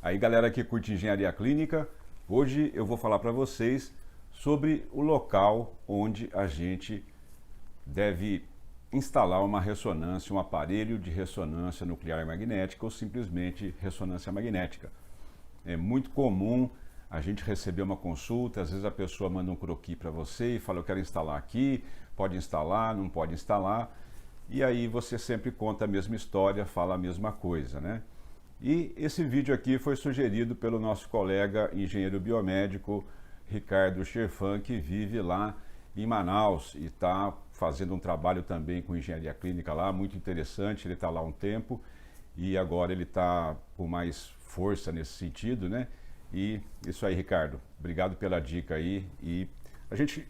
Aí galera que curte engenharia clínica, hoje eu vou falar para vocês sobre o local onde a gente deve instalar uma ressonância, um aparelho de ressonância nuclear magnética ou simplesmente ressonância magnética. É muito comum a gente receber uma consulta, às vezes a pessoa manda um croquis para você e fala: eu quero instalar aqui, pode instalar, não pode instalar, e aí você sempre conta a mesma história, fala a mesma coisa, né? E esse vídeo aqui foi sugerido pelo nosso colega engenheiro biomédico Ricardo Cherfan, que vive lá em Manaus e está fazendo um trabalho também com engenharia clínica lá, muito interessante. Ele está lá há um tempo e agora ele está com mais força nesse sentido, né? E isso aí, Ricardo, obrigado pela dica aí. E a gente,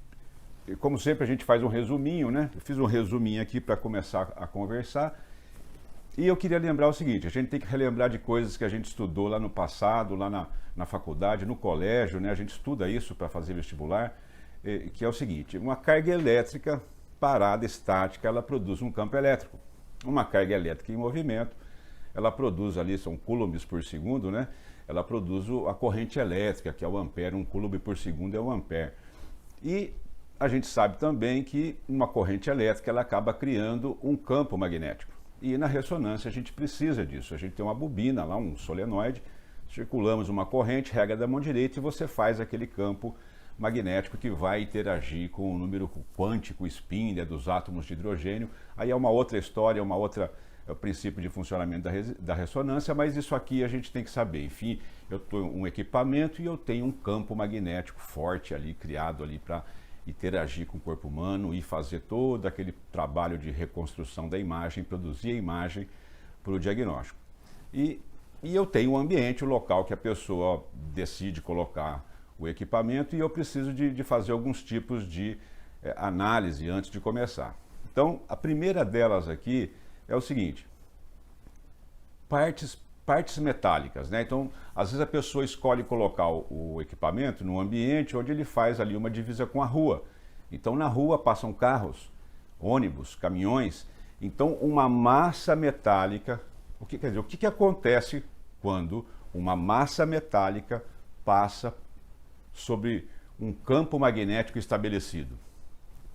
como sempre, a gente faz um resuminho, né? Eu fiz um resuminho aqui para começar a conversar. E eu queria lembrar o seguinte: a gente tem que relembrar de coisas que a gente estudou lá no passado, lá na faculdade, no colégio, né? A gente estuda isso para fazer vestibular, que é o seguinte: uma carga elétrica parada, estática, ela produz um campo elétrico. Uma carga elétrica em movimento, ela produz ali, são coulombs por segundo, né? Ela produz a corrente elétrica, que é o ampere, um coulomb por segundo é o ampere. E a gente sabe também que uma corrente elétrica, ela acaba criando um campo magnético. E na ressonância a gente precisa disso. A gente tem uma bobina lá, um solenoide, circulamos uma corrente, regra da mão direita, e você faz aquele campo magnético que vai interagir com o número quântico spin, né, dos átomos de hidrogênio. Aí é uma outra história, é o princípio de funcionamento da ressonância, mas isso aqui a gente tem que saber. Enfim, eu tenho um equipamento e eu tenho um campo magnético forte ali, criado ali para interagir com o corpo humano e fazer todo aquele trabalho de reconstrução da imagem, produzir a imagem para o diagnóstico. E eu tenho um ambiente, o local que a pessoa decide colocar o equipamento, e eu preciso de fazer alguns tipos de análise antes de começar. Então, a primeira delas aqui é o seguinte: partes metálicas, né? Então, às vezes a pessoa escolhe colocar o equipamento num ambiente onde ele faz ali uma divisa com a rua. Então, na rua passam carros, ônibus, caminhões. Então, uma massa metálica, o que acontece quando uma massa metálica passa sobre um campo magnético estabelecido?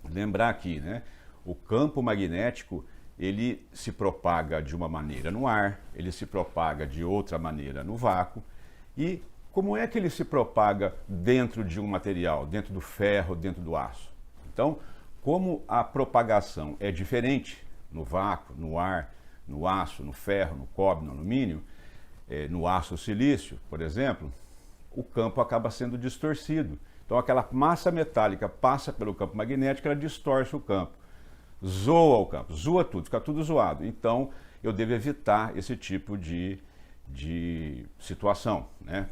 Lembrar aqui, né? O campo magnético, ele se propaga de uma maneira no ar, ele se propaga de outra maneira no vácuo. E como é que ele se propaga dentro de um material, dentro do ferro, dentro do aço? Então, como a propagação é diferente no vácuo, no ar, no aço, no ferro, no cobre, no alumínio, no aço silício, por exemplo, o campo acaba sendo distorcido. Então, aquela massa metálica passa pelo campo magnético, ela distorce o campo. Zoa o campo, zoa tudo, fica tudo zoado. Então, eu devo evitar esse tipo de situação, né?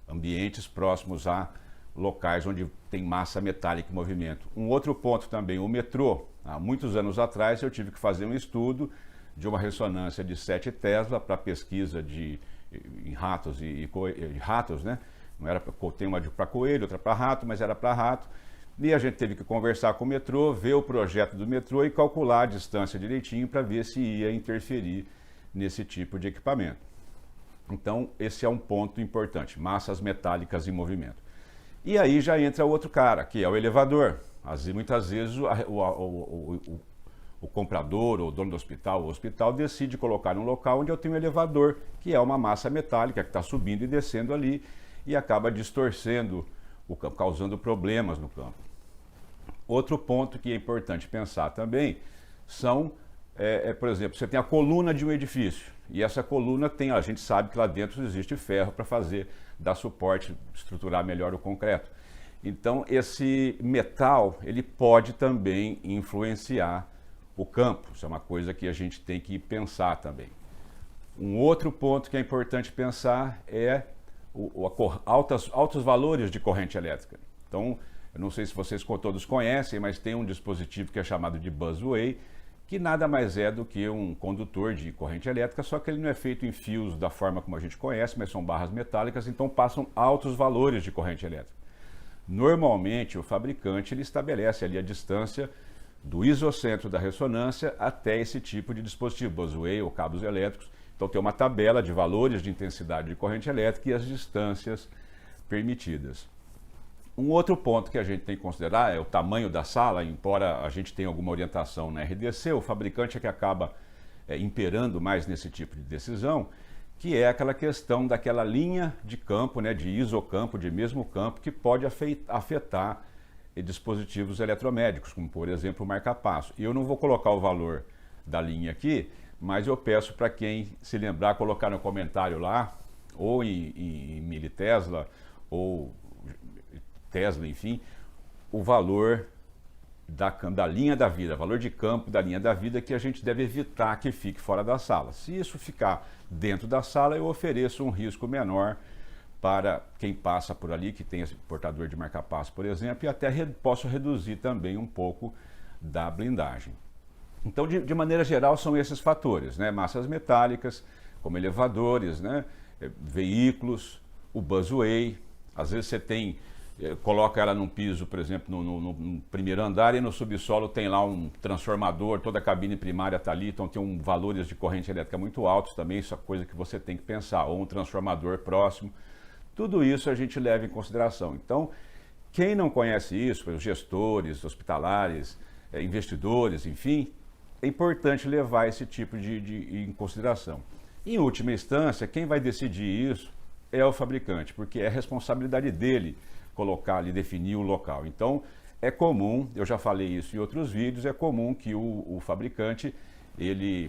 Ambientes próximos a locais onde tem massa metálica em movimento. Um outro ponto também, o metrô. Há muitos anos atrás eu tive que fazer um estudo de uma ressonância de 7 Tesla para pesquisa em ratos ratos, né? Não era tem uma para coelho, outra para rato, mas era para rato. E a gente teve que conversar com o metrô, ver o projeto do metrô e calcular a distância direitinho para ver se ia interferir nesse tipo de equipamento. Então, esse é um ponto importante: massas metálicas em movimento. E aí já entra outro cara, que é o elevador. Muitas vezes o comprador ou o dono do hospital, o hospital decide colocar um local onde eu tenho um elevador, que é uma massa metálica que está subindo e descendo ali e acaba distorcendo o campo, causando problemas no campo. Outro ponto que é importante pensar também são, por exemplo, você tem a coluna de um edifício, e essa coluna tem, a gente sabe que lá dentro existe ferro para dar suporte, estruturar melhor o concreto. Então, esse metal, ele pode também influenciar o campo. Isso é uma coisa que a gente tem que pensar também. Um outro ponto que é importante pensar é altos valores de corrente elétrica. Então, eu não sei se vocês todos conhecem, mas tem um dispositivo que é chamado de busway, que nada mais é do que um condutor de corrente elétrica, só que ele não é feito em fios da forma como a gente conhece, mas são barras metálicas, então passam altos valores de corrente elétrica. Normalmente, o fabricante ele estabelece ali a distância do isocentro da ressonância até esse tipo de dispositivo, busway ou cabos elétricos, Então tem uma tabela de valores de intensidade de corrente elétrica e as distâncias permitidas. Um outro ponto que a gente tem que considerar é o tamanho da sala, embora a gente tenha alguma orientação na RDC, o fabricante é que acaba imperando mais nesse tipo de decisão, que é aquela questão daquela linha de campo, né, de isocampo, de mesmo campo, que pode afetar dispositivos eletromédicos, como por exemplo o marca-passo. E eu não vou colocar o valor da linha aqui, mas eu peço para quem se lembrar colocar no comentário lá, ou em militesla, ou Tesla, enfim, o valor da linha da vida, valor de campo da linha da vida que a gente deve evitar que fique fora da sala. Se isso ficar dentro da sala, eu ofereço um risco menor para quem passa por ali, que tem esse portador de marca-passo, por exemplo, e até posso reduzir também um pouco da blindagem. Então, de maneira geral, são esses fatores, né? Massas metálicas, como elevadores, né? Veículos, o busway. Às vezes você coloca ela num piso, por exemplo, no primeiro andar, e no subsolo tem lá um transformador, toda a cabine primária está ali, então tem valores de corrente elétrica muito altos também, isso é coisa que você tem que pensar, ou um transformador próximo. Tudo isso a gente leva em consideração. Então, quem não conhece isso, os gestores, hospitalares, investidores, enfim, é importante levar esse tipo em consideração. Em última instância, quem vai decidir isso é o fabricante, porque é responsabilidade dele colocar ali, definir o local. Então, é comum, eu já falei isso em outros vídeos, é comum que o fabricante,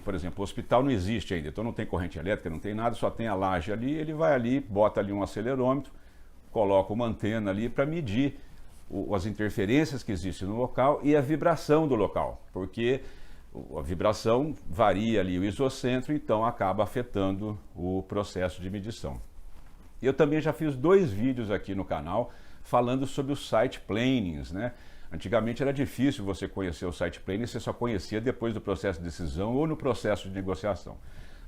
por exemplo, o hospital não existe ainda, então não tem corrente elétrica, não tem nada, só tem a laje ali, ele vai ali, bota ali um acelerômetro, coloca uma antena ali para medir as interferências que existem no local e a vibração do local, porque a vibração varia ali o isocentro, então acaba afetando o processo de medição. Eu também já fiz 2 vídeos aqui no canal falando sobre os site plannings, né? Antigamente era difícil você conhecer o site planning, você só conhecia depois do processo de decisão ou no processo de negociação.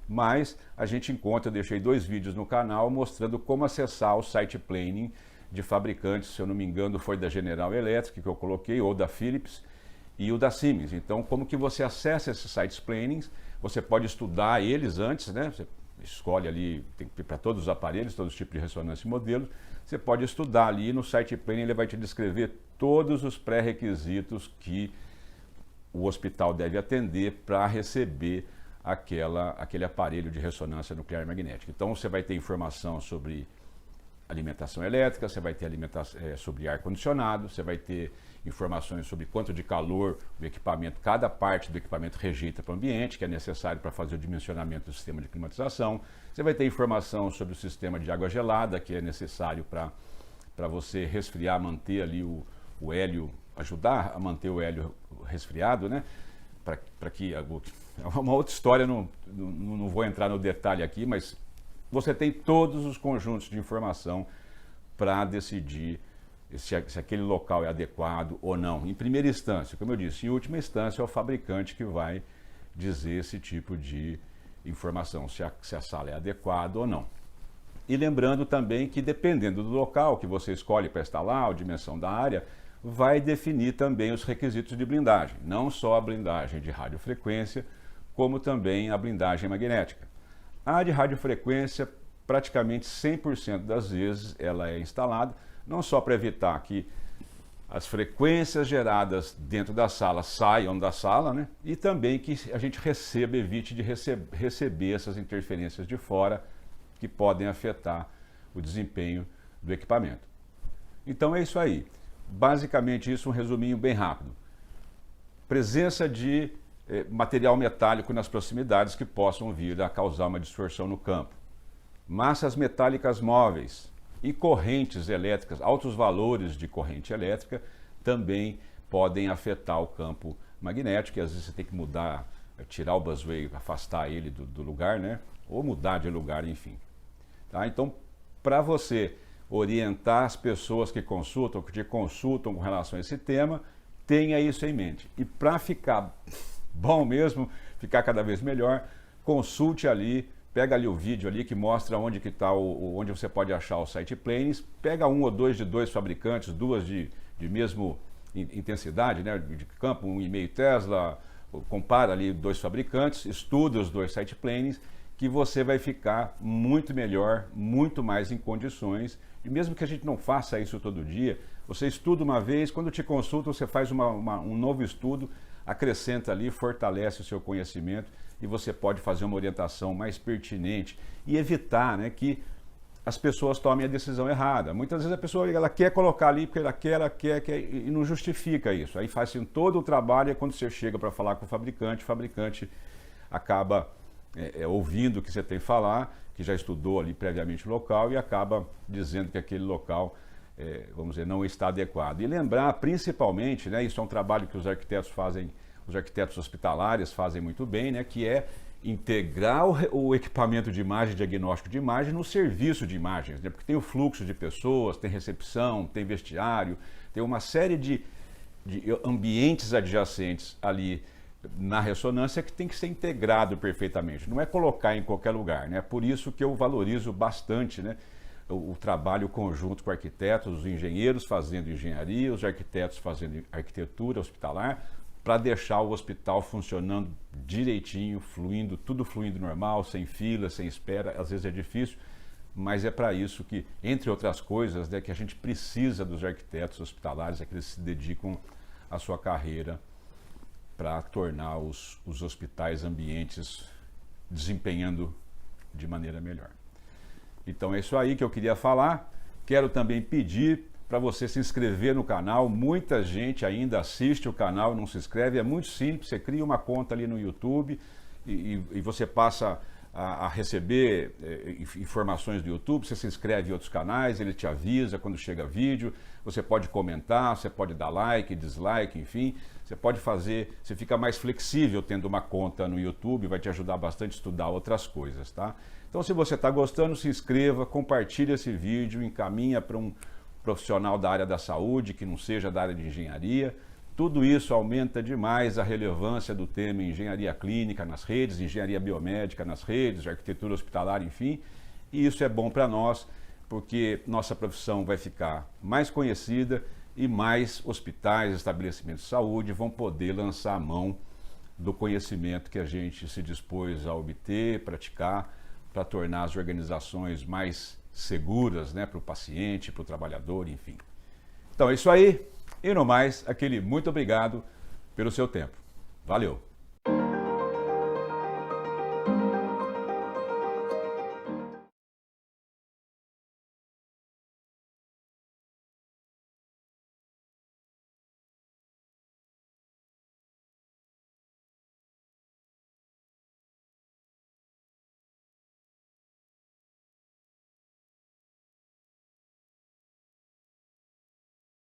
Mas a gente encontra, eu deixei 2 vídeos no canal mostrando como acessar o site planning de fabricantes, se eu não me engano foi da General Electric que eu coloquei, ou da Philips, e o da Siemens. Então, como que você acessa esses sites plannings? Você pode estudar eles antes, né? Você escolhe ali, tem para todos os aparelhos, todos os tipos de ressonância e modelos. Você pode estudar ali no site planning, ele vai te descrever todos os pré-requisitos que o hospital deve atender para receber aquele aparelho de ressonância nuclear magnética. Então, você vai ter informação sobre alimentação elétrica, você vai ter sobre ar-condicionado, você vai ter informações sobre quanto de calor o equipamento, cada parte do equipamento rejeita para o ambiente, que é necessário para fazer o dimensionamento do sistema de climatização. Você vai ter informação sobre o sistema de água gelada, que é necessário para você resfriar, manter ali o hélio, ajudar a manter o hélio resfriado, né? Para que é uma outra história, não vou entrar no detalhe aqui, mas você tem todos os conjuntos de informação para decidir se aquele local é adequado ou não. Em primeira instância, como eu disse, em última instância é o fabricante que vai dizer esse tipo de informação, se a sala é adequada ou não. E lembrando também que dependendo do local que você escolhe para instalar, a dimensão da área, vai definir também os requisitos de blindagem, não só a blindagem de radiofrequência, como também a blindagem magnética. A de radiofrequência, praticamente 100% das vezes, ela é instalada, não só para evitar que as frequências geradas dentro da sala saiam da sala, né? E também que a gente evite de receber essas interferências de fora que podem afetar o desempenho do equipamento. Então é isso aí. Basicamente isso, um resuminho bem rápido. Presença de material metálico nas proximidades que possam vir a causar uma distorção no campo. Massas metálicas móveis e correntes elétricas, altos valores de corrente elétrica também podem afetar o campo magnético, e às vezes você tem que mudar, tirar o busway, afastar ele do lugar, né? Ou mudar de lugar, enfim. Tá? Então, para você orientar as pessoas que te consultam com relação a esse tema, tenha isso em mente. E para ficar bom mesmo, ficar cada vez melhor, consulte ali, pega ali o vídeo ali que mostra onde que está, onde você pode achar o site plannings, pega um ou dois de 2 fabricantes, 2 de mesmo intensidade, né, de campo, 1,5 Tesla, compara ali 2 fabricantes, estuda os 2 site plannings, que você vai ficar muito melhor, muito mais em condições. E mesmo que a gente não faça isso todo dia, você estuda uma vez, quando te consulta, você faz um novo estudo, acrescenta ali, fortalece o seu conhecimento e você pode fazer uma orientação mais pertinente e evitar, né, que as pessoas tomem a decisão errada. Muitas vezes a pessoa ela quer colocar ali porque ela quer e não justifica isso. Aí faz assim, todo o trabalho e quando você chega para falar com o fabricante acaba ouvindo o que você tem que falar, que já estudou ali previamente o local e acaba dizendo que aquele local, vamos dizer, não está adequado. E lembrar, principalmente, né, isso é um trabalho que os arquitetos fazem, os arquitetos hospitalares fazem muito bem, né, que é integrar o equipamento de imagem, diagnóstico de imagem, no serviço de imagens, né, porque tem o fluxo de pessoas, tem recepção, tem vestiário, tem uma série de ambientes adjacentes ali na ressonância que tem que ser integrado perfeitamente, não é colocar em qualquer lugar, né? Por isso que eu valorizo bastante, né, o trabalho conjunto com arquitetos, os engenheiros fazendo engenharia, os arquitetos fazendo arquitetura hospitalar, para deixar o hospital funcionando direitinho, fluindo, tudo fluindo normal, sem fila, sem espera, às vezes é difícil, mas é para isso que, entre outras coisas, né, que a gente precisa dos arquitetos hospitalares, é que eles se dedicam à sua carreira para tornar os hospitais ambientes desempenhando de maneira melhor. Então é isso aí que eu queria falar. Quero também pedir para você se inscrever no canal. Muita gente ainda assiste o canal e não se inscreve. É muito simples, você cria uma conta ali no YouTube e você passa a receber informações do YouTube, você se inscreve em outros canais, ele te avisa quando chega vídeo, você pode comentar, você pode dar like, dislike, enfim, você pode fazer, você fica mais flexível tendo uma conta no YouTube, vai te ajudar bastante a estudar outras coisas, tá? Então se você está gostando, se inscreva, compartilhe esse vídeo, encaminha para um profissional da área da saúde, que não seja da área de engenharia. Tudo isso aumenta demais a relevância do tema engenharia clínica nas redes, engenharia biomédica nas redes, arquitetura hospitalar, enfim. E isso é bom para nós, porque nossa profissão vai ficar mais conhecida e mais hospitais, estabelecimentos de saúde vão poder lançar a mão do conhecimento que a gente se dispôs a obter, praticar, para tornar as organizações mais seguras, né, para o paciente, para o trabalhador, enfim. Então é isso aí. E no mais, aquele muito obrigado pelo seu tempo. Valeu!